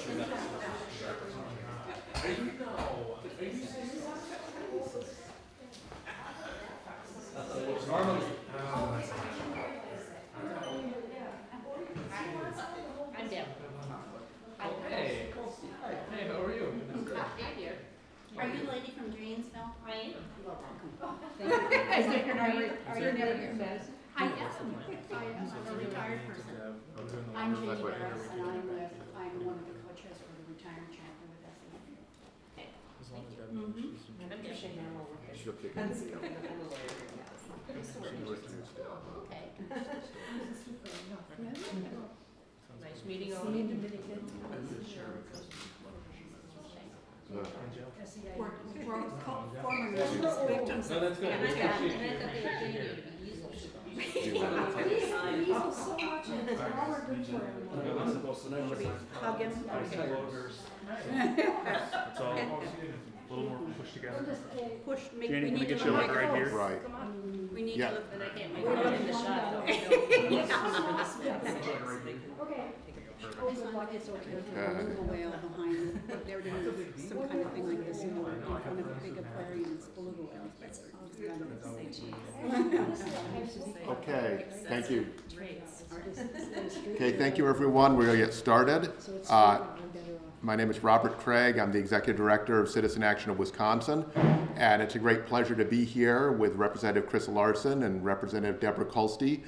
I'm Deb. Hey. Hey, how are you? Are you the lady from Dranesville? I am. You are welcome. Are you never here in Madison? I am. I'm a retired person. I'm Jeannie Barris, and I'm one of the co-chairs for the retired chapter with SE. I'm just saying I'm over here. She'll kick I'm it. a lawyer. Okay. Nice meeting all of you. We're former victims. No, that's good. And I thought they were getting you to be easels. So much, and it's Robert good for him. Should we hug him? It's all a little more pushed together. Push, make, Jenny, we can I need get to you look like right here? Right. Come on. We need Yeah. to look. And I can't make it in the shot though. It's okay. Move away all behind. They're doing some kind of thing like this in one of the big aquariums, beluga whales. Okay, thank you. Okay, thank you everyone. We're going to get started. My name is Robert Craig. I'm the Executive Director of Citizen Action of Wisconsin, and it's a great pleasure to be here with Representative Chris Larson and Representative Debra Kolste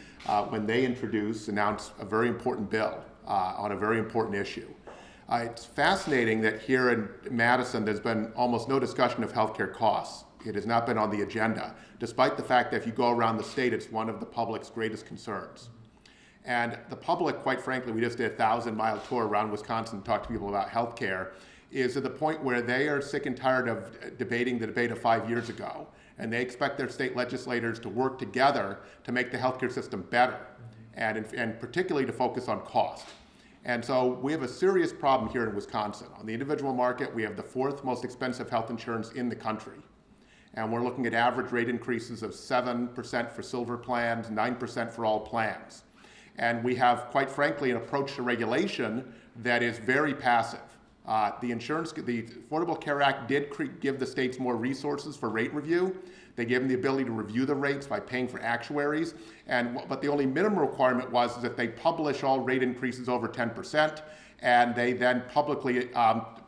when they announce a very important bill on a very important issue. It's fascinating that here in Madison there's been almost no discussion of healthcare costs. It has not been on the agenda, despite the fact that if you go around the state, it's one of the public's greatest concerns. And the public, quite frankly, we just did a 1,000-mile tour around Wisconsin to talk to people about healthcare, is at the point where they are sick and tired of debating the debate of 5 years ago. And they expect their state legislators to work together to make the healthcare system better, and particularly to focus on cost. And so we have a serious problem here in Wisconsin. On the individual market, we have the 4th most expensive health insurance in the country. And we're looking at average rate increases of 7% for silver plans, 9% for all plans. And we have, quite frankly, an approach to regulation that is very passive. The Affordable Care Act did give the states more resources for rate review. They gave them the ability to review the rates by paying for actuaries. But the only minimum requirement was that they publish all rate increases over 10%, and they then publicly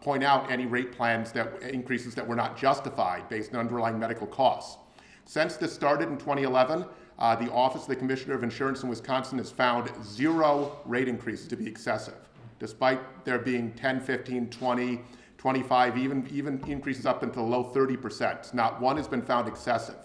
point out any rate plans increases that were not justified based on underlying medical costs. Since this started in 2011, the Office of the Commissioner of Insurance in Wisconsin has found 0 rate increases to be excessive, despite there being 10, 15, 20, 25, even increases up into the low 30%. Not one has been found excessive.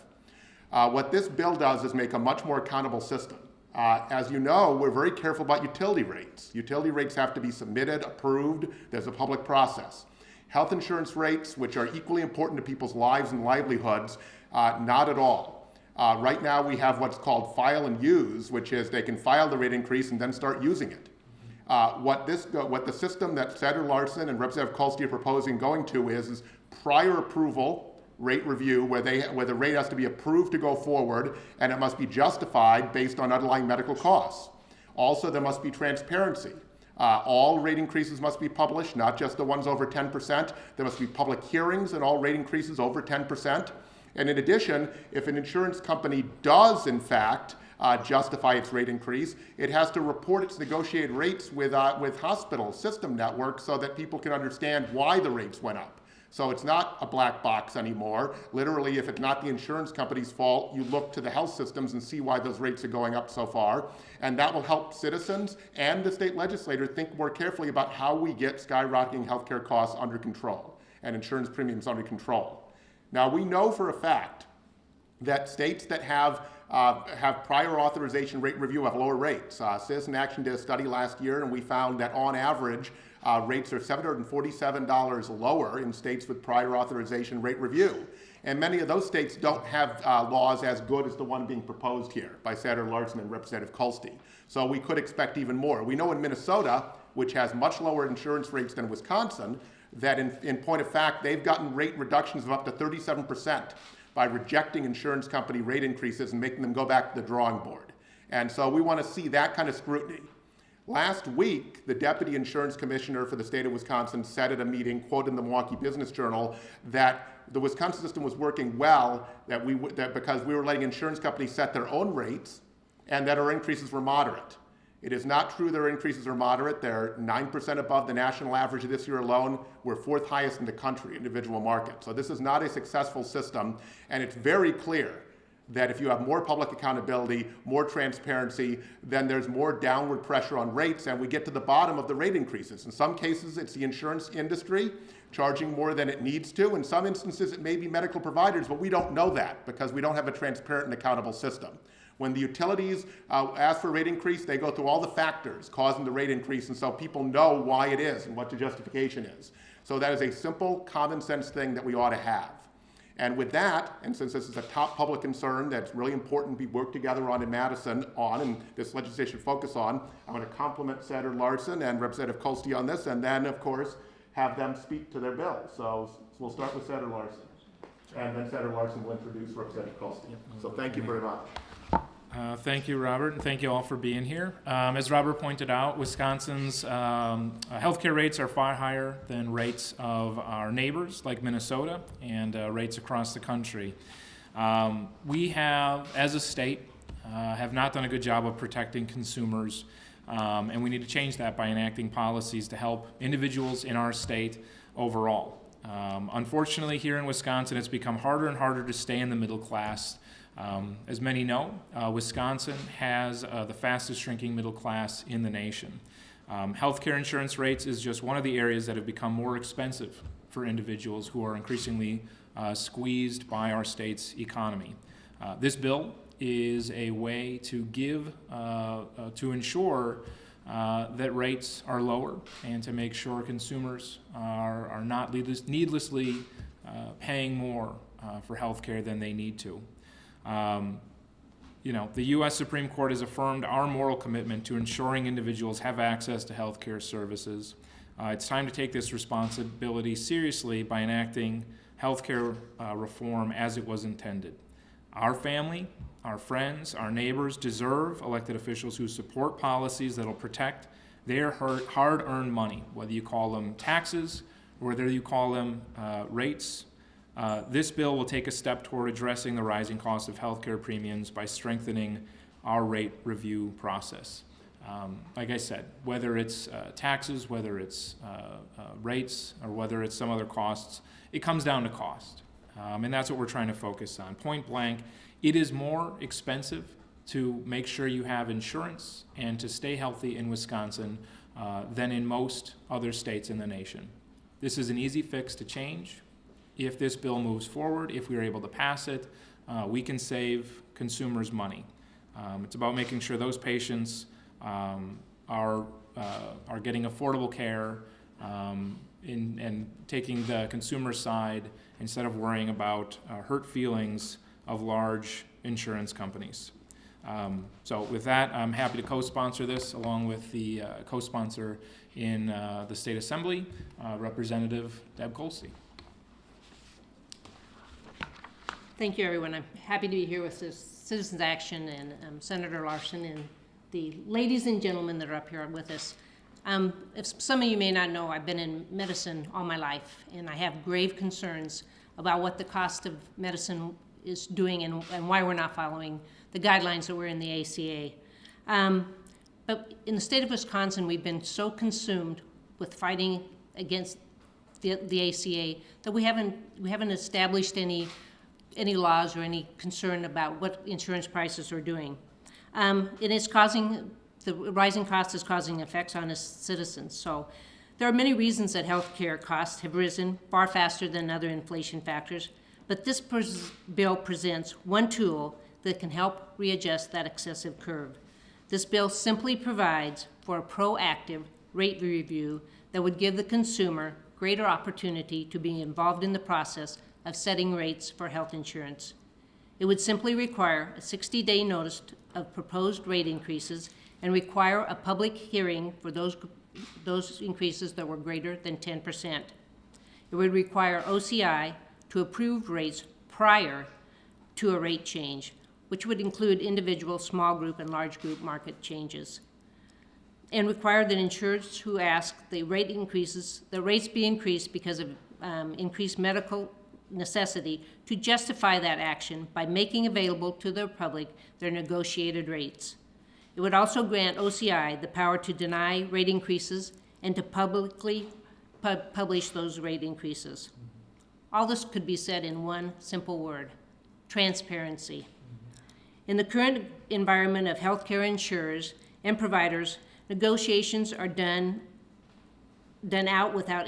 What this bill does is make a much more accountable system. As you know, we're very careful about utility rates. Utility rates have to be submitted, approved. There's a public process. Health insurance rates, which are equally important to people's lives and livelihoods, not at all. Right now we have what's called file and use, which is they can file the rate increase and then start using it. What the system that Senator Larson and Representative Kolste are proposing going to is prior approval rate review where the rate has to be approved to go forward, and it must be justified based on underlying medical costs. Also, there must be transparency. All rate increases must be published, not just the ones over 10%. There must be public hearings on all rate increases over 10%. And in addition, if an insurance company does, in fact, justify its rate increase, it has to report its negotiated rates with hospital system networks so that people can understand why the rates went up. So it's not a black box anymore. Literally, if it's not the insurance company's fault, you look to the health systems and see why those rates are going up so far. And that will help citizens and the state legislator think more carefully about how we get skyrocketing healthcare costs under control and insurance premiums under control. Now, we know for a fact that states that have prior authorization rate review have lower rates. Citizen Action did a study last year, and we found that on average, rates are $747 lower in states with prior authorization rate review. And many of those states don't have laws as good as the one being proposed here by Senator Larson and Representative Kolste. So we could expect even more. We know in Minnesota, which has much lower insurance rates than Wisconsin, that in point of fact, they've gotten rate reductions of up to 37% by rejecting insurance company rate increases and making them go back to the drawing board. And so we want to see that kind of scrutiny. Last week, the Deputy Insurance Commissioner for the state of Wisconsin said at a meeting, quoted in the Milwaukee Business Journal, that the Wisconsin system was working well, that because we were letting insurance companies set their own rates, and that our increases were moderate. It is not true their increases are moderate. They're 9% above the national average this year alone. We're 4th highest in the country, individual market. So this is not a successful system, and it's very clear that if you have more public accountability, more transparency, then there's more downward pressure on rates, and we get to the bottom of the rate increases. In some cases, it's the insurance industry charging more than it needs to. In some instances, it may be medical providers, but we don't know that because we don't have a transparent and accountable system. When the utilities ask for a rate increase, they go through all the factors causing the rate increase, and so people know why it is and what the justification is. So that is a simple, common sense thing that we ought to have. And with that, and since this is a top public concern that's really important we work together on in Madison and this legislation focus on, I'm going to compliment Senator Larson and Representative Kolste on this, and then, of course, have them speak to their bill. So we'll start with Senator Larson. And then Senator Larson will introduce Representative Kolste. So thank you very much. Thank you, Robert, and thank you all for being here. As Robert pointed out, Wisconsin's healthcare rates are far higher than rates of our neighbors like Minnesota and rates across the country. We have, as a state, have not done a good job of protecting consumers, and we need to change that by enacting policies to help individuals in our state overall. Unfortunately, here in Wisconsin, it's become harder and harder to stay in the middle class. As many know, Wisconsin has the fastest shrinking middle class in the nation. Healthcare insurance rates is just one of the areas that have become more expensive for individuals who are increasingly squeezed by our state's economy. This bill is a way to to ensure that rates are lower and to make sure consumers are not needlessly paying more for healthcare than they need to. The U.S. Supreme Court has affirmed our moral commitment to ensuring individuals have access to health care services. It's time to take this responsibility seriously by enacting health care reform as it was intended. Our family, our friends, our neighbors deserve elected officials who support policies that will protect their hard-earned money, whether you call them taxes, or whether you call them rates. This bill will take a step toward addressing the rising cost of healthcare premiums by strengthening our rate review process. Like I said, whether it's taxes, whether it's rates, or whether it's some other costs, it comes down to cost. And that's what we're trying to focus on. Point blank, it is more expensive to make sure you have insurance and to stay healthy in Wisconsin than in most other states in the nation. This is an easy fix to change. If this bill moves forward, if we are able to pass it, we can save consumers money. It's about making sure those patients are getting affordable care and taking the consumer side instead of worrying about hurt feelings of large insurance companies. So with that, I'm happy to co-sponsor this along with the co-sponsor in the State Assembly, Representative Deb Kolste. Thank you, everyone. I'm happy to be here with Citizens Action and Senator Larson and the ladies and gentlemen that are up here with us. If some of you may not know, I've been in medicine all my life, and I have grave concerns about what the cost of medicine is doing and why we're not following the guidelines that were in the ACA. But in the state of Wisconsin, we've been so consumed with fighting against the ACA that we haven't established any laws or any concern about what insurance prices are doing. It is causing, the rising cost is causing effects on us citizens. So there are many reasons that healthcare costs have risen far faster than other inflation factors, but this bill presents one tool that can help readjust that excessive curve. This bill simply provides for a proactive rate review that would give the consumer greater opportunity to be involved in the process of setting rates for health insurance. It would simply require a 60-day notice of proposed rate increases and require a public hearing for those increases that were greater than 10%. It would require OCI to approve rates prior to a rate change, which would include individual, small group, and large group market changes. and require that insurers who ask the rates be increased because of increased medical necessity to justify that action by making available to the public their negotiated rates. It would also grant OCI the power to deny rate increases and to publicly publish those rate increases. All this could be said in one simple word: transparency. In the current environment of healthcare insurers and providers, negotiations are done out without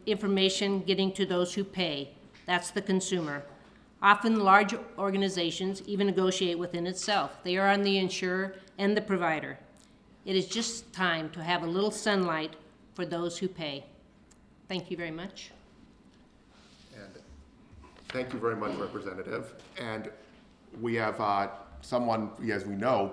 information getting to those who pay. That's the consumer. Often large organizations even negotiate within itself. They are on the insurer and the provider. It is just time to have a little sunlight for those who pay. Thank you very much. And thank you very much, Representative. And we have someone, as we know,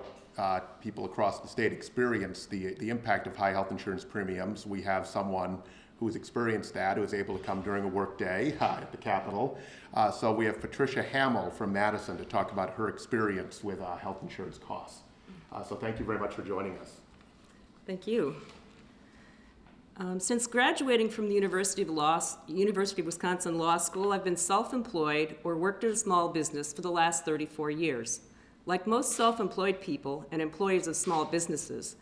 people across the state experience the impact of high health insurance premiums. We have someone who has experienced that, who is able to come during a work day at the Capitol. So we have Patricia Hamill from Madison to talk about her experience with health insurance costs. So thank you very much for joining us. Thank you. Since graduating from the University of Wisconsin Law School, I've been self-employed or worked at a small business for the last 34 years. Like most self-employed people and employees of small businesses,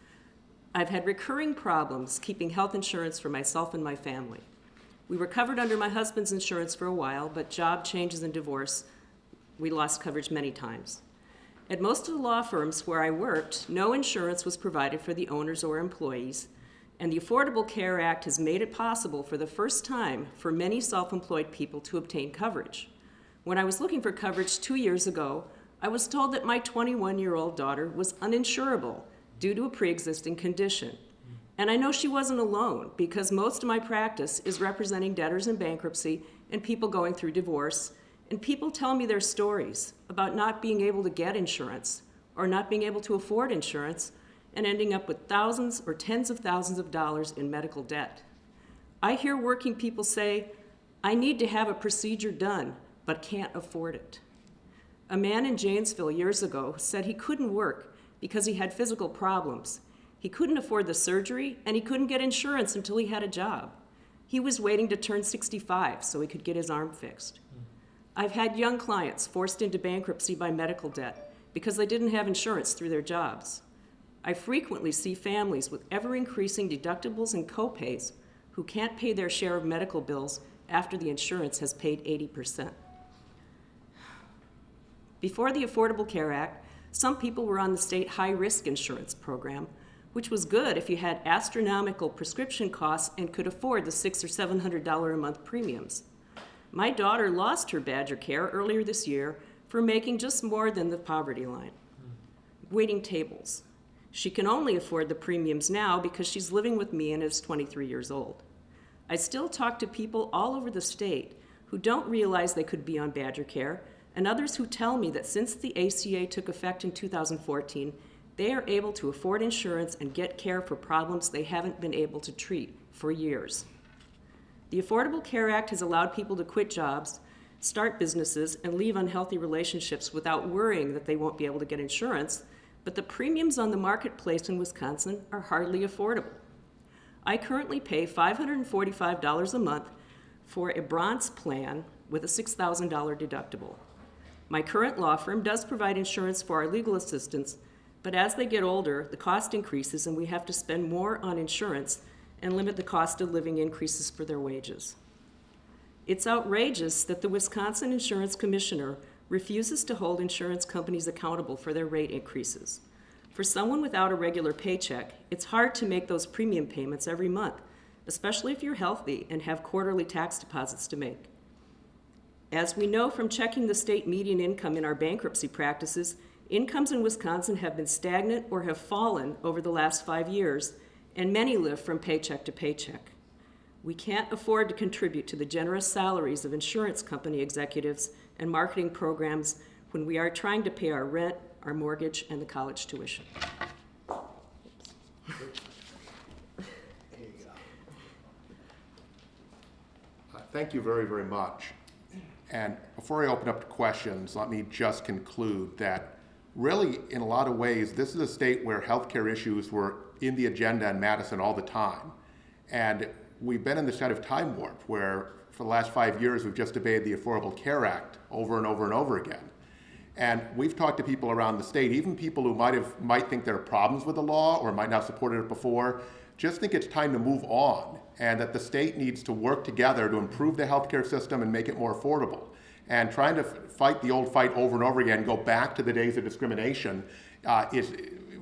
I've had recurring problems keeping health insurance for myself and my family. We were covered under my husband's insurance for a while, but job changes and divorce, we lost coverage many times. At most of the law firms where I worked, no insurance was provided for the owners or employees, and the Affordable Care Act has made it possible for the first time for many self-employed people to obtain coverage. When I was looking for coverage 2 years ago, I was told that my 21-year-old daughter was uninsurable due to a pre-existing condition. And I know she wasn't alone, because most of my practice is representing debtors in bankruptcy and people going through divorce, and people tell me their stories about not being able to get insurance or not being able to afford insurance and ending up with thousands or tens of thousands of dollars in medical debt. I hear working people say, "I need to have a procedure done, but can't afford it." A man in Janesville years ago said he couldn't work because he had physical problems. He couldn't afford the surgery, and he couldn't get insurance until he had a job. He was waiting to turn 65 so he could get his arm fixed. I've had young clients forced into bankruptcy by medical debt because they didn't have insurance through their jobs. I frequently see families with ever-increasing deductibles and copays who can't pay their share of medical bills after the insurance has paid 80%. Before the Affordable Care Act, some people were on the state high-risk insurance program, which was good if you had astronomical prescription costs and could afford the $600 or $700 a month premiums. My daughter lost her Badger Care earlier this year for making just more than the poverty line. Waiting tables. She can only afford the premiums now because she's living with me and is 23 years old. I still talk to people all over the state who don't realize they could be on Badger Care, and others who tell me that since the ACA took effect in 2014, they are able to afford insurance and get care for problems they haven't been able to treat for years. The Affordable Care Act has allowed people to quit jobs, start businesses, and leave unhealthy relationships without worrying that they won't be able to get insurance, but the premiums on the marketplace in Wisconsin are hardly affordable. I currently pay $545 a month for a bronze plan with a $6,000 deductible. My current law firm does provide insurance for our legal assistants, but as they get older, the cost increases and we have to spend more on insurance and limit the cost of living increases for their wages. It's outrageous that the Wisconsin Insurance Commissioner refuses to hold insurance companies accountable for their rate increases. For someone without a regular paycheck, it's hard to make those premium payments every month, especially if you're healthy and have quarterly tax deposits to make. As we know from checking the state median income in our bankruptcy practices, incomes in Wisconsin have been stagnant or have fallen over the last 5 years, and many live from paycheck to paycheck. We can't afford to contribute to the generous salaries of insurance company executives and marketing programs when we are trying to pay our rent, our mortgage, and the college tuition. Thank you very, very much. And before I open up to questions, let me just conclude that really, in a lot of ways, this is a state where healthcare issues were in the agenda in Madison all the time. And we've been in this kind of time warp where for the last 5 years we've just debated the Affordable Care Act over and over and over again. And we've talked to people around the state, even people who might think there are problems with the law or might not have supported it before, just think it's time to move on, and that the state needs to work together to improve the healthcare system and make it more affordable. And trying to fight the old fight over and over again, go back to the days of discrimination,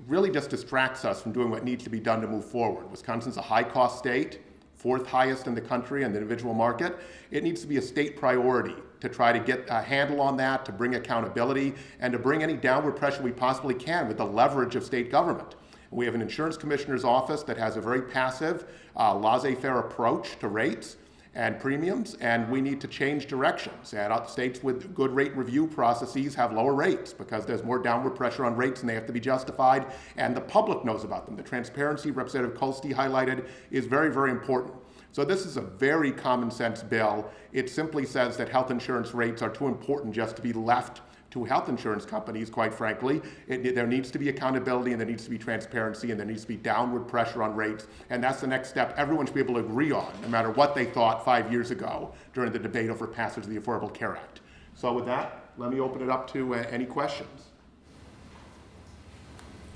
really just distracts us from doing what needs to be done to move forward. Wisconsin's a high-cost state, 4th highest in the country in the individual market. It needs to be a state priority to try to get a handle on that, to bring accountability, and to bring any downward pressure we possibly can with the leverage of state government. We have an insurance commissioner's office that has a very passive, laissez-faire approach to rates and premiums, and we need to change directions. And states with good rate review processes have lower rates because there's more downward pressure on rates and they have to be justified, and the public knows about them. The transparency Representative Kolste highlighted is very, very important. So this is a very common sense bill. It simply says that health insurance rates are too important just to be left to health insurance companies, quite frankly. There needs to be accountability, and there needs to be transparency, and there needs to be downward pressure on rates, and that's the next step everyone should be able to agree on, no matter what they thought 5 years ago during the debate over passage of the Affordable Care Act. So with that, let me open it up to any questions.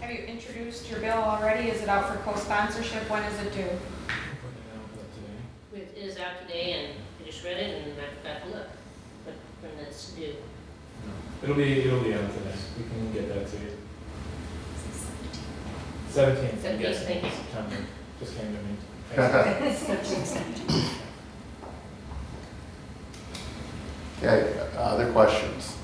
Have you introduced your bill already? Is it out for co-sponsorship? When is it due? It is out today, and I just read it, and I forgot to look, but when it's due. It'll be out today. We can get that to you. 17th. 17th, Yes, thank you. September. Just came to me. Okay, other questions?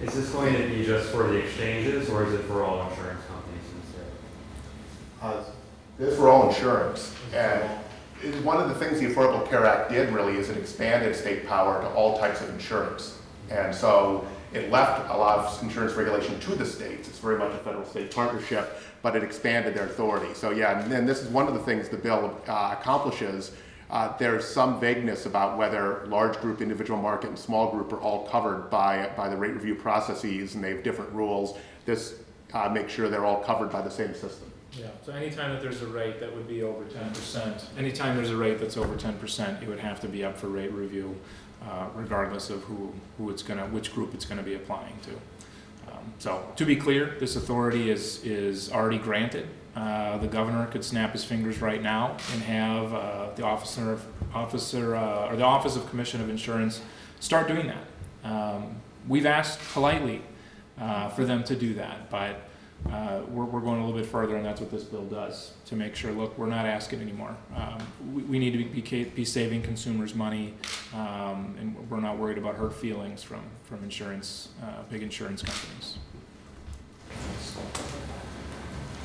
Is this going to be just for the exchanges, or is it for all insurance companies instead? This is for all insurance. And one of the things the Affordable Care Act did really is it expanded state power to all types of insurance. And so it left a lot of insurance regulation to the states. It's very much a federal-state partnership, but it expanded their authority. So yeah, and then this is one of the things the bill accomplishes. There's some vagueness about whether large group, individual market, and small group are all covered by the rate review processes, and they have different rules. This makes sure they're all covered by the same system. Yeah, so anytime that there's a rate that would be over 10%, anytime there's a rate that's over 10%, it would have to be up for rate review, regardless of which group it's gonna be applying to. So to be clear, this authority is already granted. The governor could snap his fingers right now and have the Office of Commission of Insurance start doing that. We've asked politely for them to do that, but we're going a little bit further, and that's what this bill does, to make sure, look, we're not asking anymore. We need to be saving consumers money, and we're not worried about hurt feelings from insurance, big insurance companies.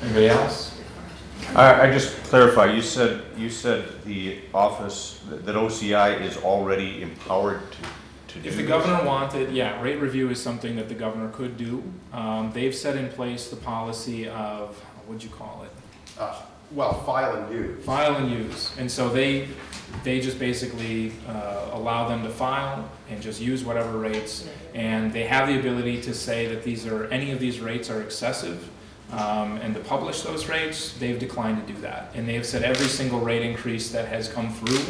Anybody else? I just clarify, you said the office, that OCI is already empowered to do If the this? governor wanted, yeah, rate review is something that the governor could do. They've set in place the policy of, what'd you call it? Well, file and use. File and use. And so they just basically allow them to file and just use whatever rates. And they have the ability to say that any of these rates are excessive, and to publish those rates. They've declined to do that. And they've said every single rate increase that has come through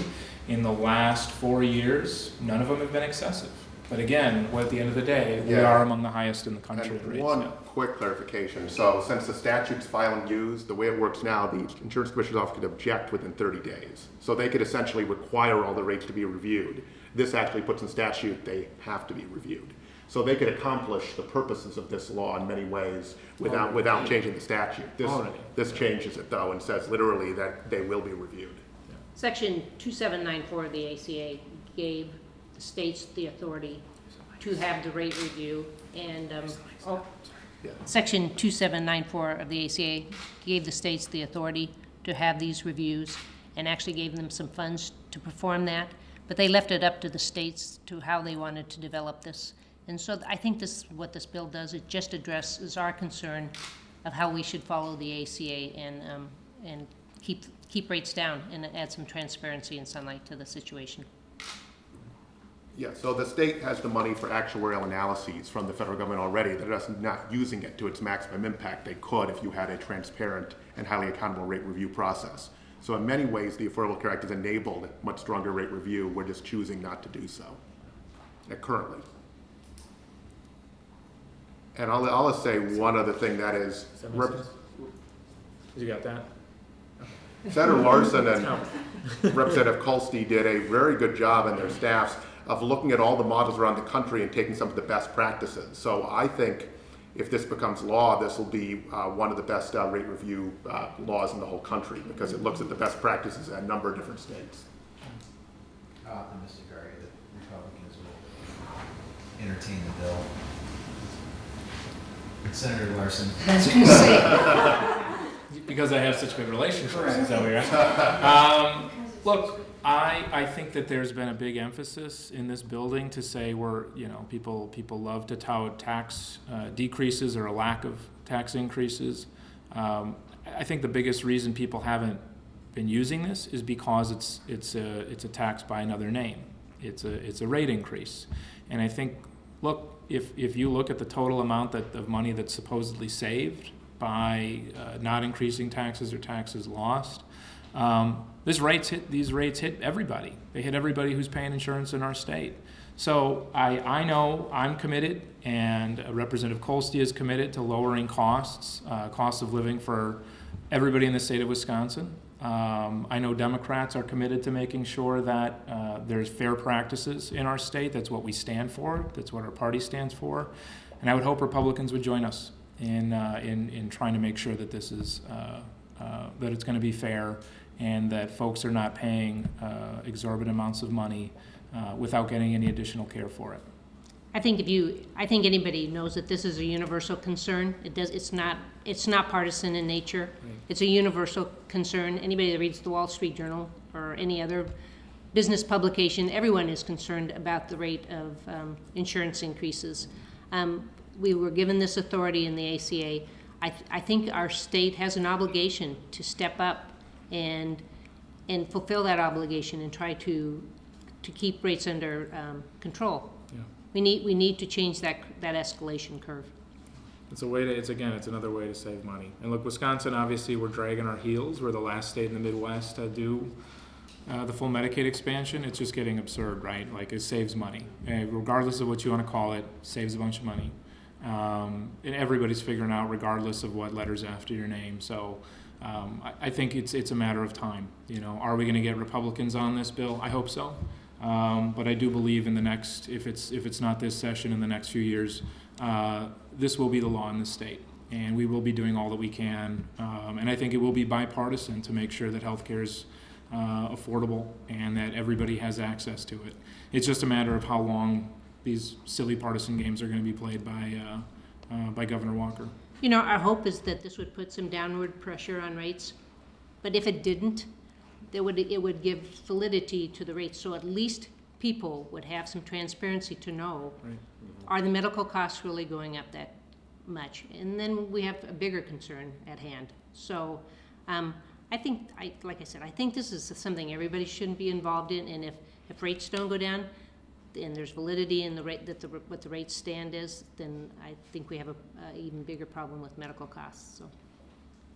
in the last 4 years, none of them have been excessive. But again, at the end of the day, we are among the highest in the country. And rates. one quick clarification. So since the statute's file and use, the way it works now, the insurance commissioner's office could object within 30 days. So they could essentially require all the rates to be reviewed. This actually puts in statute they have to be reviewed. So they could accomplish the purposes of this law in many ways without changing the statute. This changes it though and says literally that they will be reviewed. Section 2794 of the ACA gave the states the authority to have the rate review, and Section 2794 of the ACA gave the states the authority to have these reviews and actually gave them some funds to perform that, but they left it up to the states to how they wanted to develop this. And so I think what this bill does, it just addresses our concern of how we should follow the ACA and keep rates down and add some transparency and sunlight to the situation. Yeah, so the state has the money for actuarial analyses from the federal government already. They're just not using it to its maximum impact. They could if you had a transparent and highly accountable rate review process. So in many ways, the Affordable Care Act has enabled much stronger rate review. We're just choosing not to do so currently. And I'll just say one other thing, that is, You got that? Senator Larson and Representative Kolste did a very good job, and their staffs, of looking at all the models around the country and taking some of the best practices. So I think if this becomes law, this will be one of the best rate review laws in the whole country, because it looks at the best practices in a number of different states. Optimistic, are you, that Republicans will entertain the bill? Senator Larson. That's going to say. Because I have such good relationships, is that what you're asking? Look, I think that there's been a big emphasis in this building to say people love to tout tax decreases or a lack of tax increases. I think the biggest reason people haven't been using this is because it's a tax by another name. It's a rate increase, and I think, look, if you look at the total amount of money that's supposedly saved by not increasing taxes or taxes lost, these rates hit everybody. They hit everybody who's paying insurance in our state. So I know I'm committed, and Representative Kolste is committed to lowering costs of living for everybody in the state of Wisconsin. I know Democrats are committed to making sure that there's fair practices in our state. That's what we stand for. That's what our party stands for. And I would hope Republicans would join us in trying to make sure that this is that it's going to be fair, and that folks are not paying exorbitant amounts of money without getting any additional care for it. I think anybody knows that this is a universal concern. It's not partisan in nature. Right. It's a universal concern. Anybody that reads the Wall Street Journal or any other business publication, everyone is concerned about the rate of insurance increases. We were given this authority in the ACA. I think our state has an obligation to step up and fulfill that obligation and try to keep rates under control. Yeah. We need to change that escalation curve. It's another way to save money. And look, Wisconsin, obviously, we're dragging our heels. We're the last state in the Midwest to do the full Medicaid expansion. It's just getting absurd, right? Like, it saves money. Regardless of what you want to call it, saves a bunch of money. And everybody's figuring out, regardless of what letters after your name. So I think it's a matter of time. Are we going to get Republicans on this bill? I hope so. But I do believe in the next, if it's not this session, in the next few years, this will be the law in the state, and we will be doing all that we can. And I think it will be bipartisan to make sure that healthcare is affordable and that everybody has access to it. It's just a matter of how long these silly partisan games are going to be played by Governor Walker. Our hope is that this would put some downward pressure on rates, but if it didn't, it would give validity to the rates, so at least people would have some transparency to know, right, are the medical costs really going up that much? And then we have a bigger concern at hand. So I think this is something everybody shouldn't be involved in, and if rates don't go down and there's validity in the rate what the rate stand is, then I think we have a even bigger problem with medical costs. So.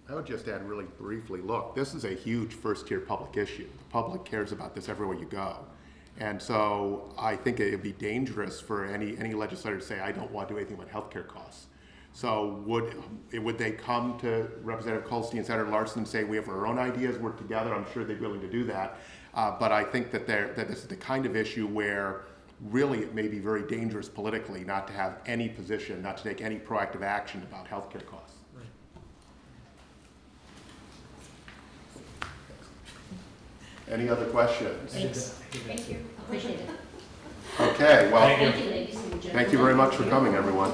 I would just add really briefly, look, this is a huge first-tier public issue. The public cares about this everywhere you go. And so I think it would be dangerous for any legislator to say, I don't want to do anything about healthcare costs. So would they come to Representative Kolste and Senator Larson and say, we have our own ideas, work together? I'm sure they'd be willing to do that. But I think that this is the kind of issue where really it may be very dangerous politically not to have any position, not to take any proactive action about healthcare costs. Any other questions? Thanks. Thank you. Appreciate it. Okay, well, Thank you, ladies and gentlemen. thank you very much for coming, everyone.